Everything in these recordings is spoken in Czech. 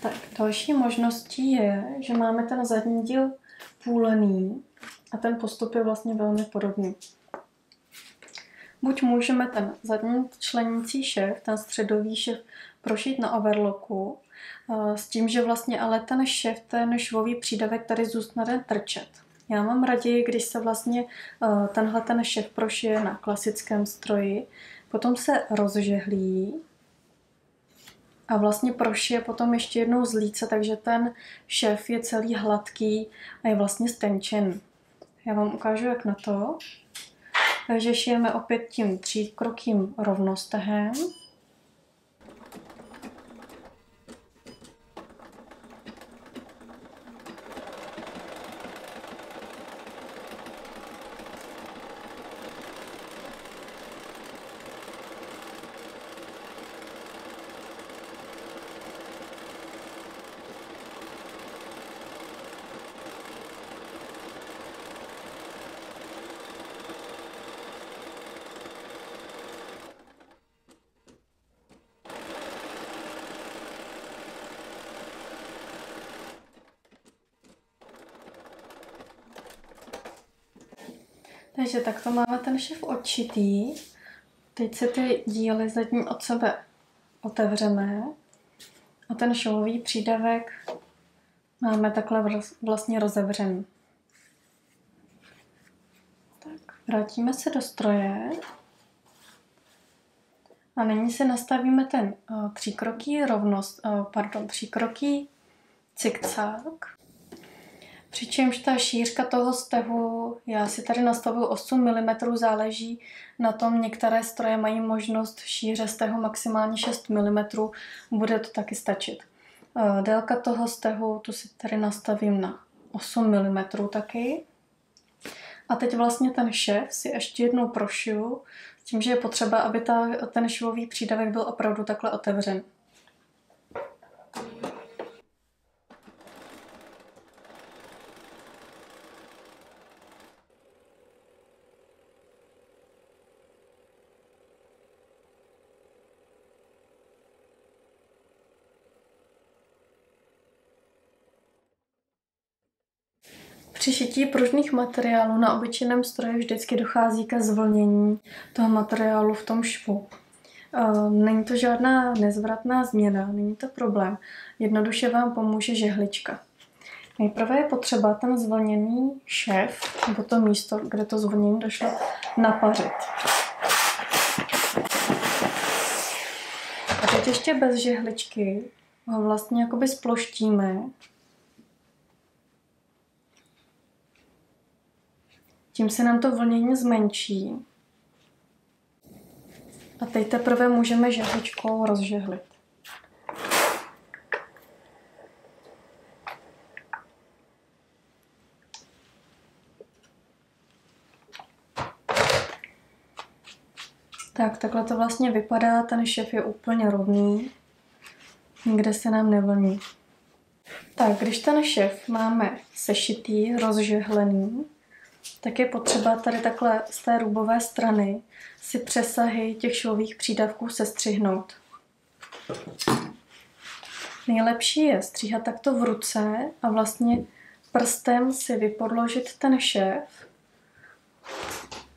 Tak další možností je, že máme ten zadní díl půlený a ten postup je vlastně velmi podobný. Buď můžeme ten zadní členící šev, ten středový šev, prošít na overlocku, s tím, že vlastně ale ten šev, ten švový přídavek tady zůstane trčet. Já mám raději, když se vlastně tenhle ten šev prošije na klasickém stroji, potom se rozžehlí a vlastně prošije potom ještě jednou z líce, takže ten šev je celý hladký a je vlastně stenčený. Já vám ukážu, jak na to. Takže šijeme opět tím tříkrokým rovnostehem. Takže takto máme ten šev odšitý. Teď si ty díly zadní od sebe otevřeme a ten švový přídavek máme takhle vlastně rozevřený. Tak, vrátíme se do stroje a nyní si nastavíme ten tříkroký cikcák. Přičemž ta šířka toho stehu, já si tady nastavuju 8 mm, záleží na tom, některé stroje mají možnost šíře stehu maximálně 6 mm, bude to taky stačit. Délka toho stehu, tu si tady nastavím na 8 mm taky. A teď vlastně ten šev si ještě jednou prošiju, s tím, že je potřeba, aby ten švový přídavek byl opravdu takhle otevřen. Při šití pružných materiálů na obyčejném stroji vždycky dochází ke zvlnění toho materiálu v tom švu. Není to žádná nezvratná změna, není to problém. Jednoduše vám pomůže žehlička. Nejprve je potřeba ten zvlněný šev, nebo to místo, kde to zvlnění došlo, napařit. A teď ještě bez žehličky ho vlastně jakoby sploštíme. Tím se nám to vlnění zmenší. A teď teprve můžeme žehličkou rozžehlit. Tak, takhle to vlastně vypadá, ten šev je úplně rovný, nikde se nám nevlní. Tak, když ten šev máme sešitý, rozžehlený, tak je potřeba tady takhle z té rubové strany si přesahy těch švových přídavků sestřihnout. Nejlepší je stříhat takto v ruce a vlastně prstem si vypodložit ten šev,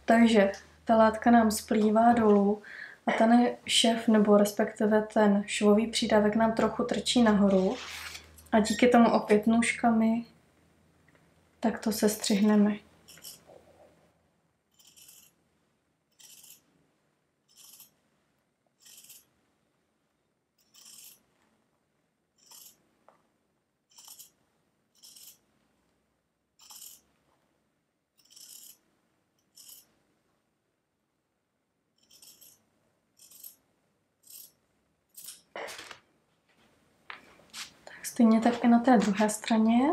takže ta látka nám splývá dolů a ten šev, nebo respektive ten švový přídavek nám trochu trčí nahoru a díky tomu opět nůžkami tak to sestřihneme. Stejně tak i na té druhé straně.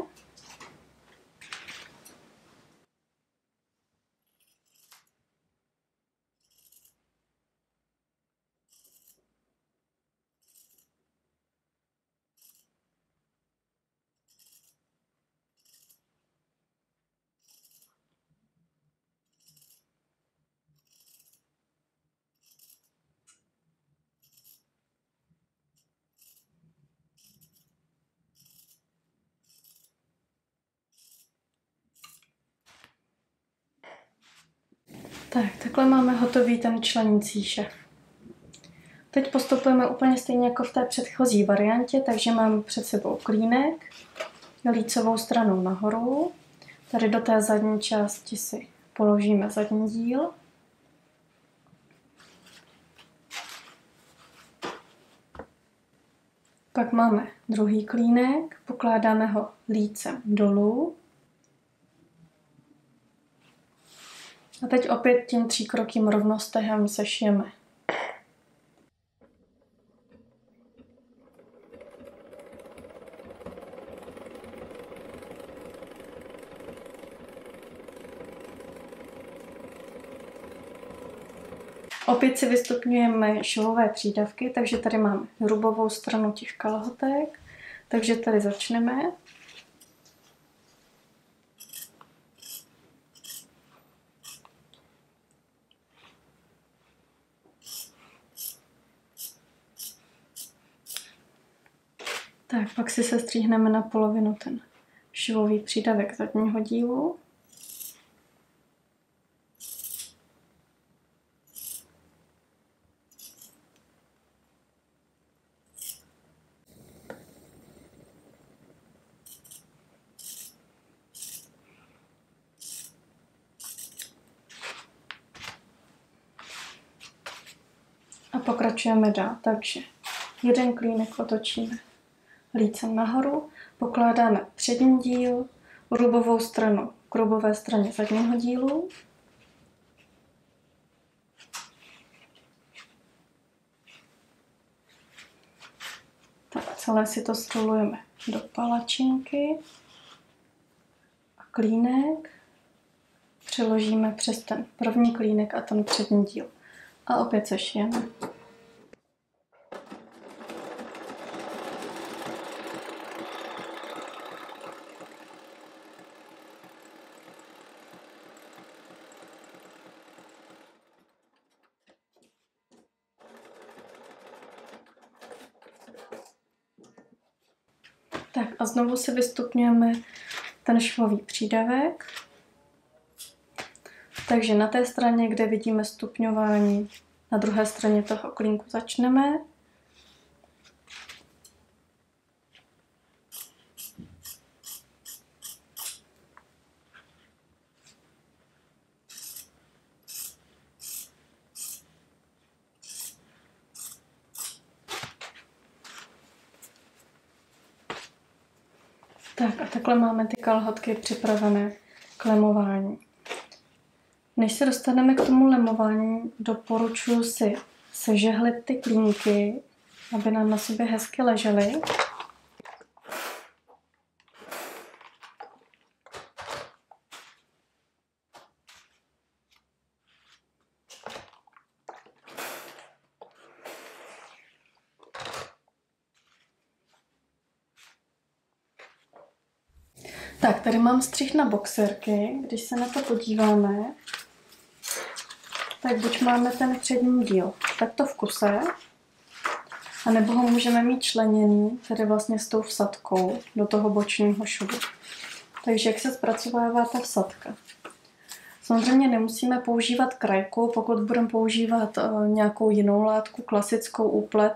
Tak, takhle máme hotový ten členící šev. Teď postupujeme úplně stejně jako v té předchozí variantě, takže mám před sebou klínek, lícovou stranou nahoru. Tady do té zadní části si položíme zadní díl. Pak máme druhý klínek, pokládáme ho lícem dolů. A teď opět tím tříkrokým rovnostehem sešijeme. Opět si vystupňujeme švové přídavky, takže tady máme hrubovou stranu těch kalhotek, takže tady začneme. Tak, pak si sestříhneme na polovinu ten švový přídavek zadního dílu. A pokračujeme dál, takže jeden klínek otočíme lícem nahoru, pokládáme přední díl, rubovou stranu k rubové straně zadního dílu. Tak celé si to scrollujeme do palačinky a klínek přeložíme přes ten první klínek a ten přední díl. A opět sešijeme. Tak a znovu si vystupňujeme ten švový přídavek. Takže na té straně, kde vidíme stupňování, na druhé straně toho klínku začneme. Tak a takhle máme ty kalhotky připravené k lemování. Než se dostaneme k tomu lemování, doporučuji si sežehlit ty klínky, aby nám na sobě hezky ležely. Tak, tady mám střih na boxerky. Když se na to podíváme, tak buď máme ten přední díl takto v kuse, anebo ho můžeme mít členěný, tedy vlastně s tou vsadkou do toho bočního šubu. Takže jak se zpracovává ta vsadka? Samozřejmě nemusíme používat krajku, pokud budeme používat nějakou jinou látku, klasickou úplet,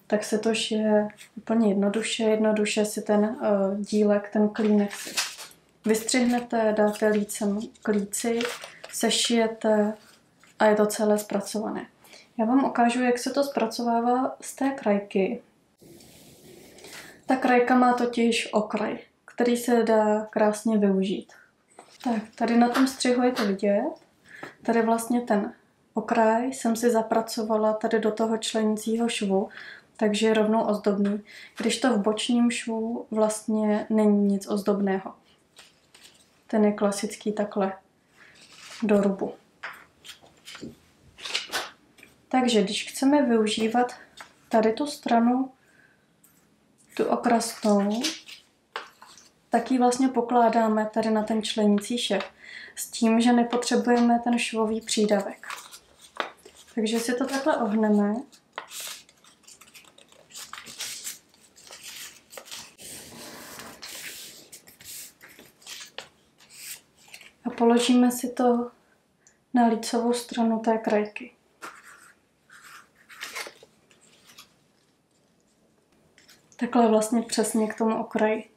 tak se to šije úplně jednoduše si ten dílek, ten klínek si vystřihnete, dáte lícem k líci, sešijete a je to celé zpracované. Já vám ukážu, jak se to zpracovává z té krajky. Ta krajka má totiž okraj, který se dá krásně využít. Tak, tady na tom střihu je to vidět. Tady vlastně ten okraj jsem si zapracovala tady do toho členícího švu, takže je rovnou ozdobný. Když to v bočním švu vlastně není nic ozdobného. Ten je klasický takhle do rubu. Takže když chceme využívat tady tu stranu, tu okrasnou, tak ji vlastně pokládáme tady na ten členící šev. S tím, že nepotřebujeme ten švový přídavek. Takže si to takhle ohneme. A položíme si to na lícovou stranu té krajky. Takhle vlastně přesně k tomu okraji.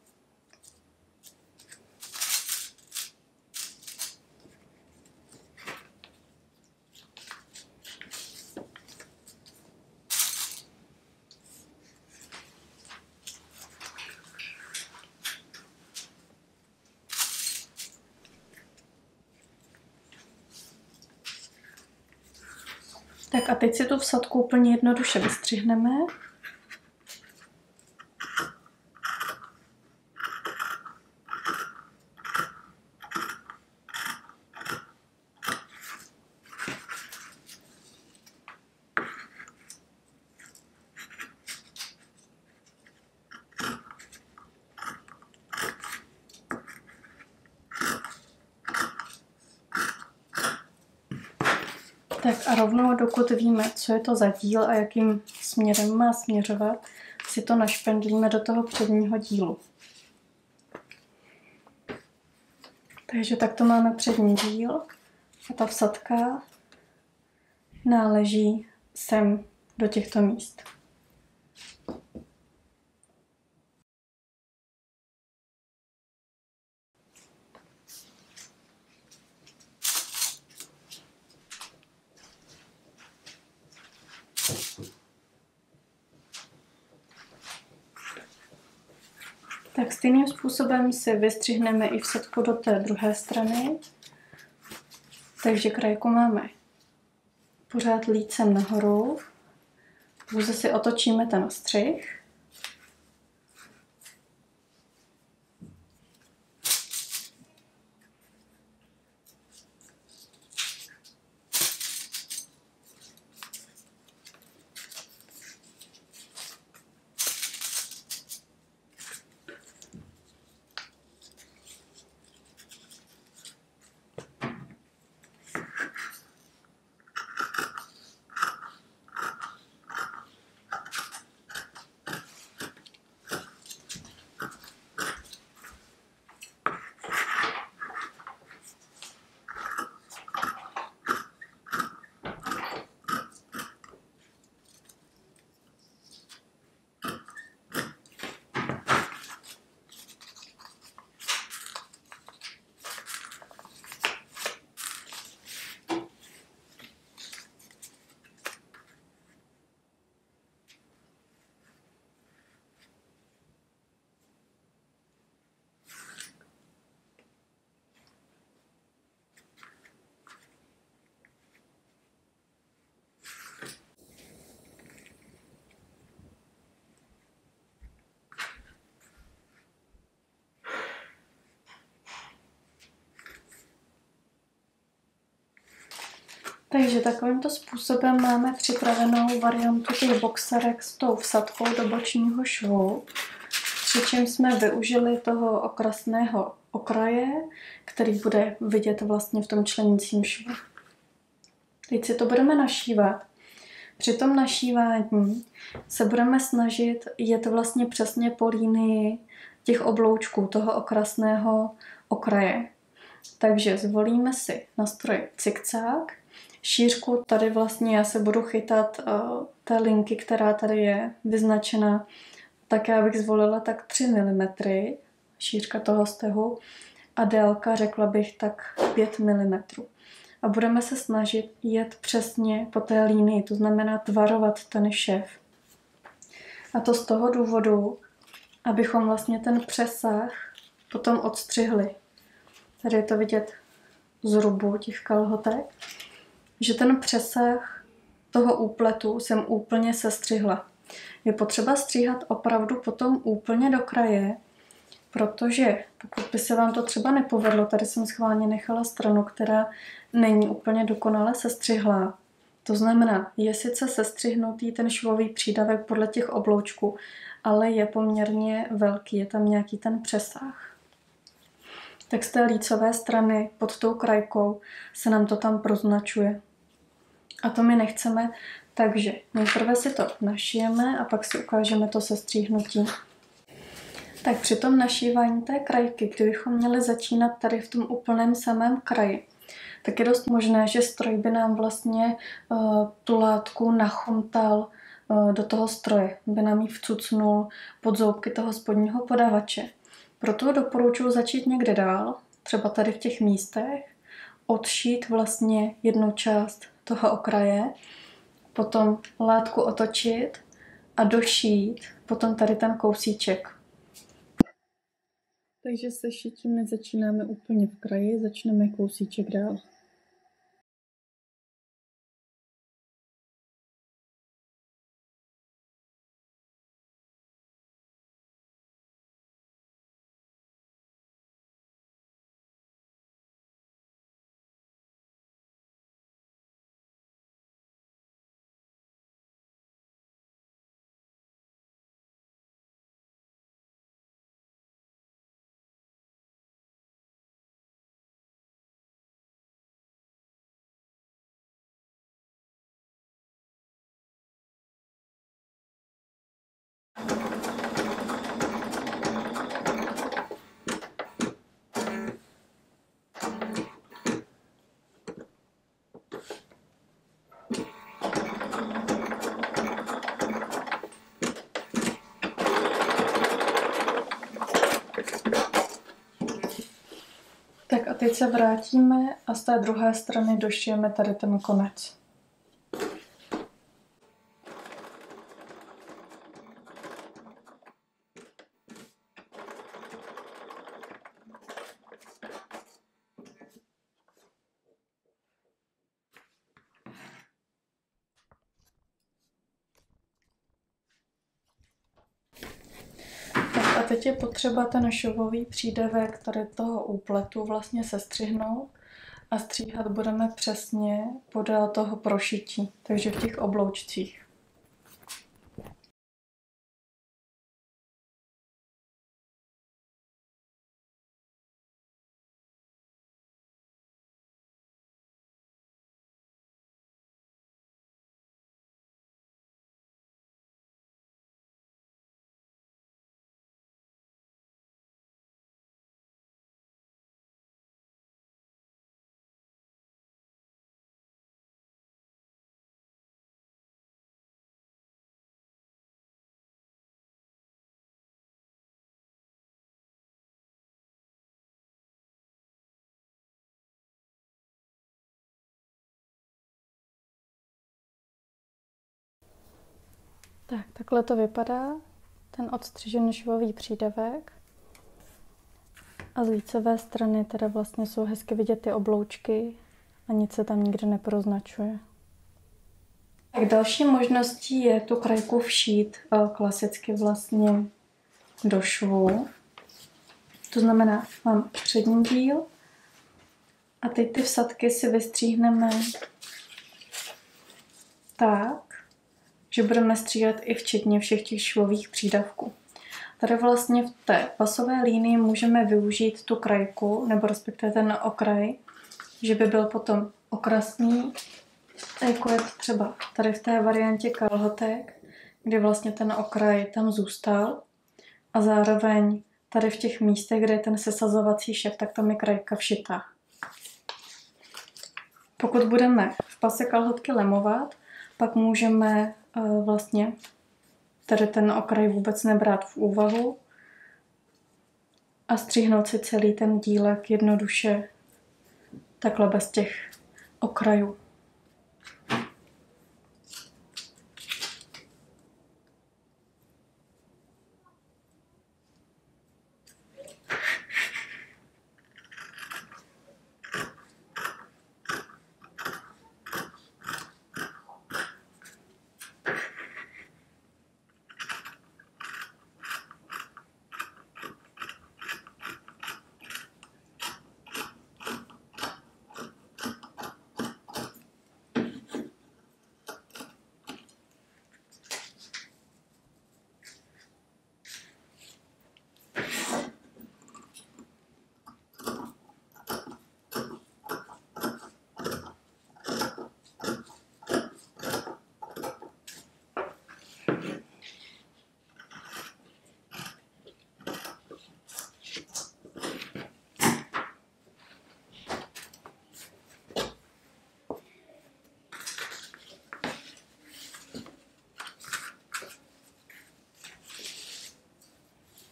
Tak a teď si tu vsadku úplně jednoduše vystřihneme. Tak a rovnou, dokud víme, co je to za díl a jakým směrem má směřovat, si to našpendlíme do toho předního dílu. Takže takto máme přední díl a ta vsadka náleží sem do těchto míst. Tak stejným způsobem si vystřihneme i vsadku do té druhé strany. Takže krajku máme pořád lícem nahoru. Pouze si otočíme ten střih. Takže takovýmto způsobem máme připravenou variantu těch boxerek s tou vsadkou do bočního švu, přičemž jsme využili toho okrasného okraje, který bude vidět vlastně v tom členícím švu. Teď si to budeme našívat. Při tom našívání se budeme snažit jet vlastně přesně po linii těch obloučků, toho okrasného okraje. Takže zvolíme si nástroj cikcák. Šířku tady vlastně já se budu chytat té linky, která tady je vyznačena, tak já bych zvolila tak 3 mm šířka toho stehu a délka řekla bych tak 5 mm. A budeme se snažit jet přesně po té linii, to znamená tvarovat ten šev. A to z toho důvodu, abychom vlastně ten přesah potom odstřihli. Tady je to vidět z rubu těch kalhotek, že ten přesah toho úpletu jsem úplně sestřihla. Je potřeba stříhat opravdu potom úplně do kraje, protože pokud by se vám to třeba nepovedlo, tady jsem schválně nechala stranu, která není úplně dokonale sestřihlá. To znamená, je sice sestřihnutý ten švový přídavek podle těch obloučků, ale je poměrně velký, je tam nějaký ten přesah. Tak z té lícové strany pod tou krajkou se nám to tam proznačuje. A to my nechceme, takže nejprve si to našijeme a pak si ukážeme to sestříhnutí. Tak při tom našívání té krajky, kdybychom měli začínat tady v tom úplném samém kraji, tak je dost možné, že stroj by nám vlastně tu látku nachomtal do toho stroje, by nám ji vcucnul pod zoubky toho spodního podavače. Proto doporučuji začít někde dál, třeba tady v těch místech, odšít vlastně jednu část toho okraje, potom látku otočit a došít potom tady ten kousíček. Takže se šitím nezačínáme úplně v kraji, začneme kousíček dál. Tak a teď se vrátíme a z té druhé strany došijeme tady ten konec. A teď je potřeba ten šovový přídavek tady toho úpletu vlastně sestřihnout a stříhat budeme přesně podél toho prošití, takže v těch obloučcích. Tak, takhle to vypadá, ten odstřižený švový přídavek. A z lícové strany teda vlastně jsou hezky vidět ty obloučky a nic se tam nikde neproznačuje. Tak další možností je tu krajku všít klasicky vlastně do švu. To znamená, mám přední díl a teď ty vsadky si vystříhneme tak, že budeme stříhat i včetně všech těch švových přídavků. Tady vlastně v té pasové línii můžeme využít tu krajku, nebo respektive ten okraj, že by byl potom okrasný, jako je to třeba tady v té variantě kalhotek, kdy vlastně ten okraj tam zůstal a zároveň tady v těch místech, kde je ten sesazovací šev, tak tam je krajka všitá. Pokud budeme v pase kalhotky lemovat, pak můžeme vlastně tady ten okraj vůbec nebrát v úvahu a stříhnout si celý ten dílek jednoduše takhle bez těch okrajů.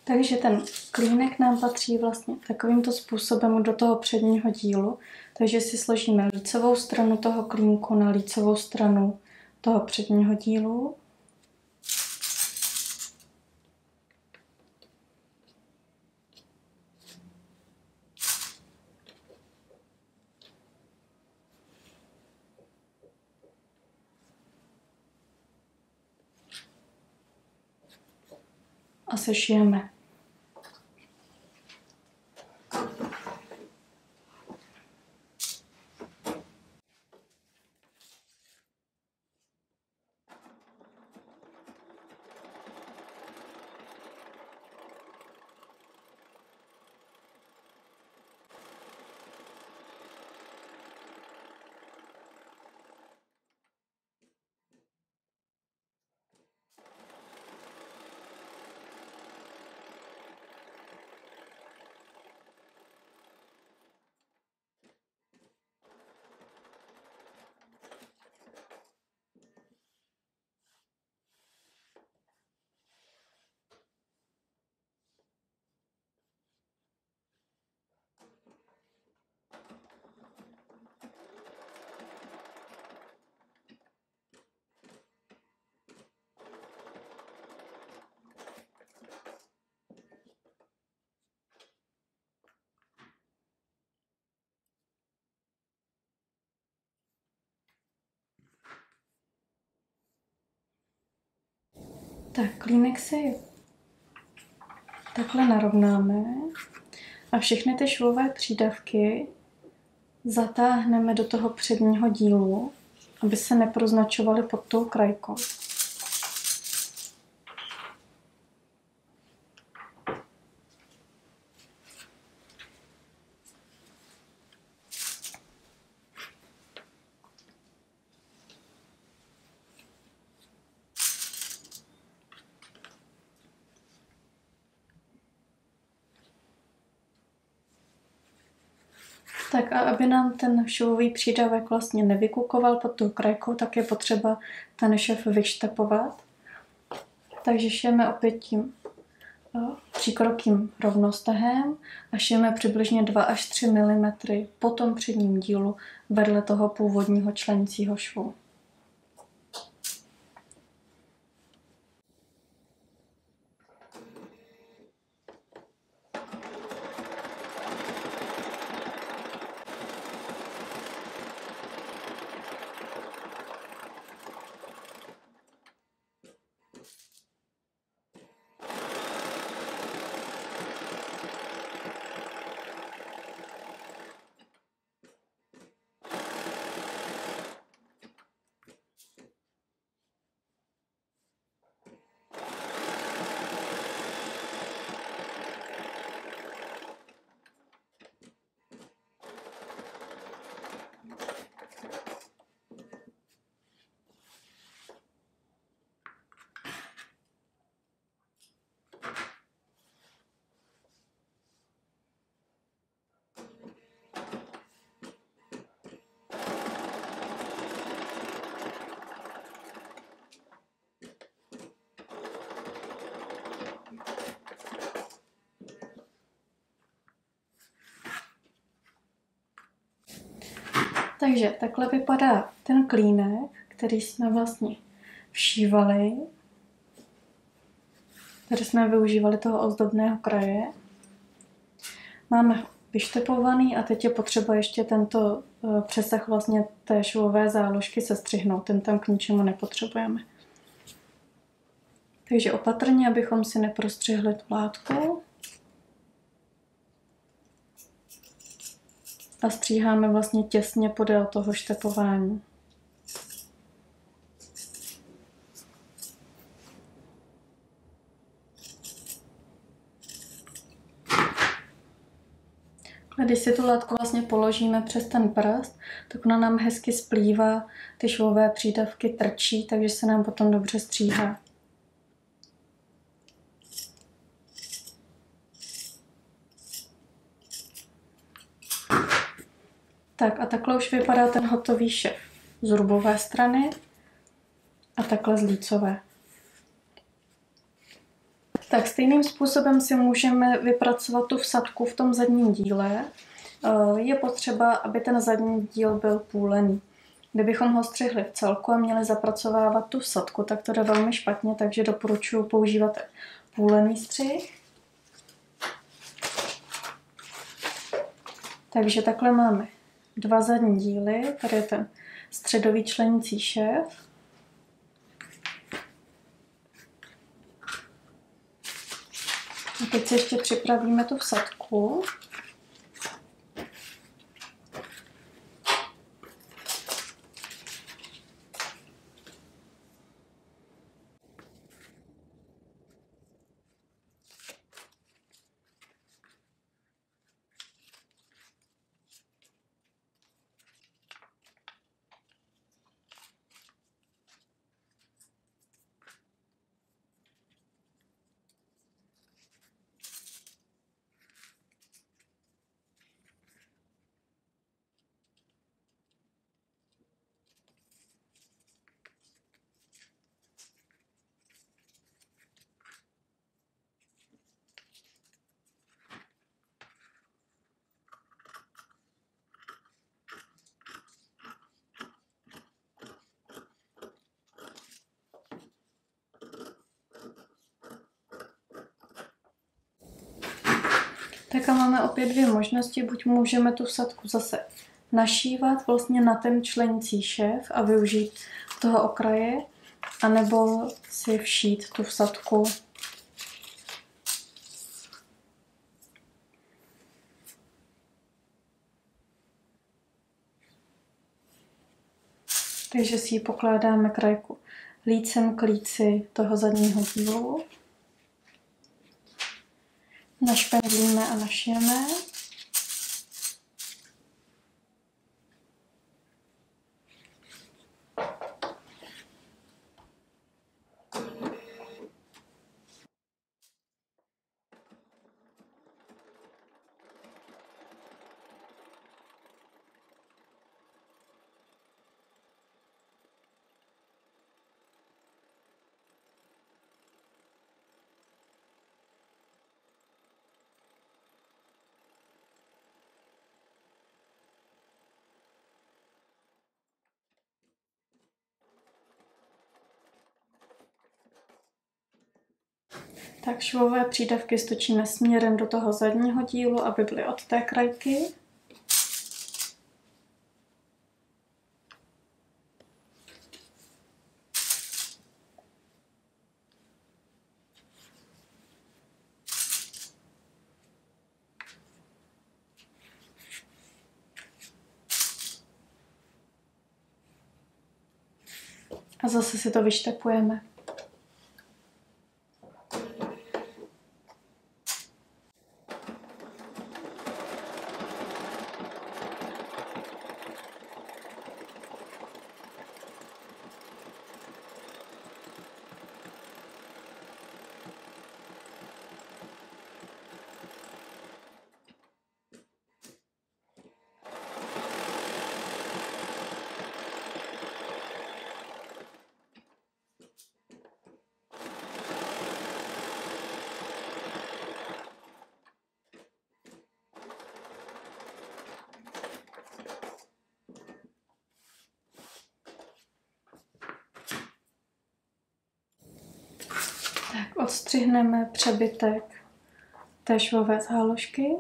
Takže ten klínek nám patří vlastně takovýmto způsobem do toho předního dílu. Takže si složíme lícovou stranu toho klínku na lícovou stranu toho předního dílu. A sešijeme. Tak klínek si takhle narovnáme a všechny ty švové přídavky zatáhneme do toho předního dílu, aby se neproznačovaly pod tou krajkou. Tak a aby nám ten švový přídavek vlastně nevykukoval pod tou krajkou, tak je potřeba ten šev vyštepovat. Takže šijeme opět tím tříkrokým rovnostehem a šijeme přibližně 2 až 3 mm po tom předním dílu vedle toho původního členicího švu. Takže takhle vypadá ten klínek, který jsme vlastně všívali. Tady jsme využívali toho ozdobného kraje. Máme vyštepovaný a teď je potřeba ještě tento přesah vlastně té švové záložky sestřihnout. Ten tam k ničemu nepotřebujeme. Takže opatrně, abychom si neprostřihli tu látku. A stříháme vlastně těsně podél toho štepování. Když si tu látku vlastně položíme přes ten prst, tak ona nám hezky splývá, ty švové přídavky trčí, takže se nám potom dobře stříhá. Tak a takhle už vypadá ten hotový šev z rubové strany a takhle z lícové. Tak stejným způsobem si můžeme vypracovat tu vsadku v tom zadním díle. Je potřeba, aby ten zadní díl byl půlený. Kdybychom ho střihli v celku a měli zapracovávat tu vsadku, tak to jde velmi špatně, takže doporučuji používat půlený střih. Takže takhle máme dva zadní díly, tady je ten středový členící šéf. A teď si ještě připravíme tu vsadku. Tak a máme opět dvě možnosti, buď můžeme tu vsadku zase našívat vlastně na ten členící šéf a využít toho okraje, anebo si všít tu vsadku. Takže si ji pokládáme krajku lícem k líci toho zadního dílu. Našpendlíme a našijeme. Tak švové přídavky stočíme směrem do toho zadního dílu, aby byly od té krajky. A zase si to vyštepujeme. Tak odstřihneme přebytek té švové záložky.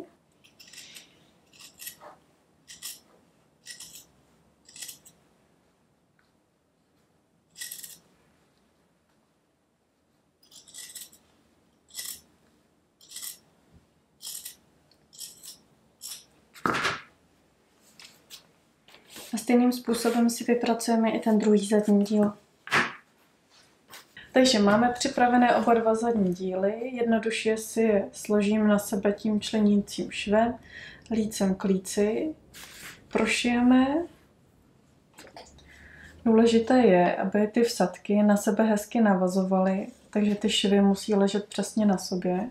A stejným způsobem si vypracujeme i ten druhý zadní díl. Takže máme připravené oba dva zadní díly, jednoduše si je složím na sebe tím členícím švem, lícem k líci, prošijeme. Důležité je, aby ty vsadky na sebe hezky navazovaly, takže ty švy musí ležet přesně na sobě.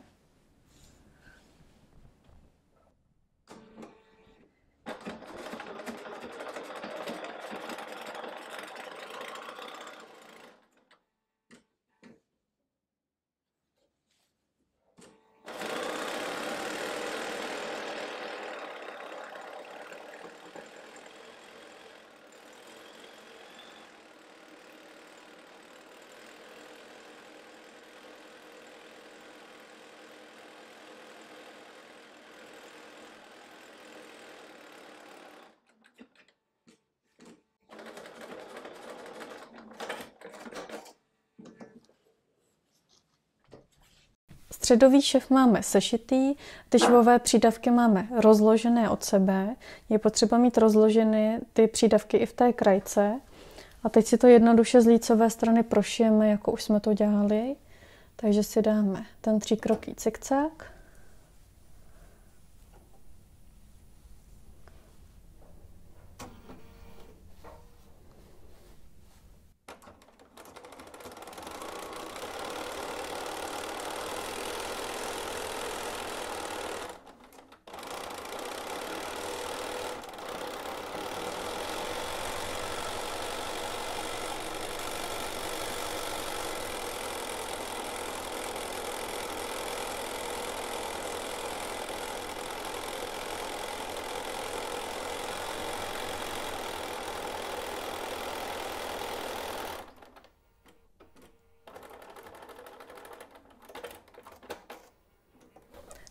středový šev máme sešitý, ty švové přídavky máme rozložené od sebe. Je potřeba mít rozložené ty přídavky i v té krajce. A teď si to jednoduše z lícové strany prošijeme, jako už jsme to dělali. Takže si dáme ten 3kroký cikcák.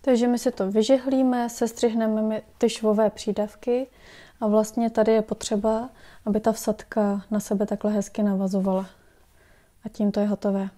Takže my si to vyžehlíme, sestřihneme ty švové přídavky a vlastně tady je potřeba, aby ta vsadka na sebe takhle hezky navazovala. A tím to je hotové.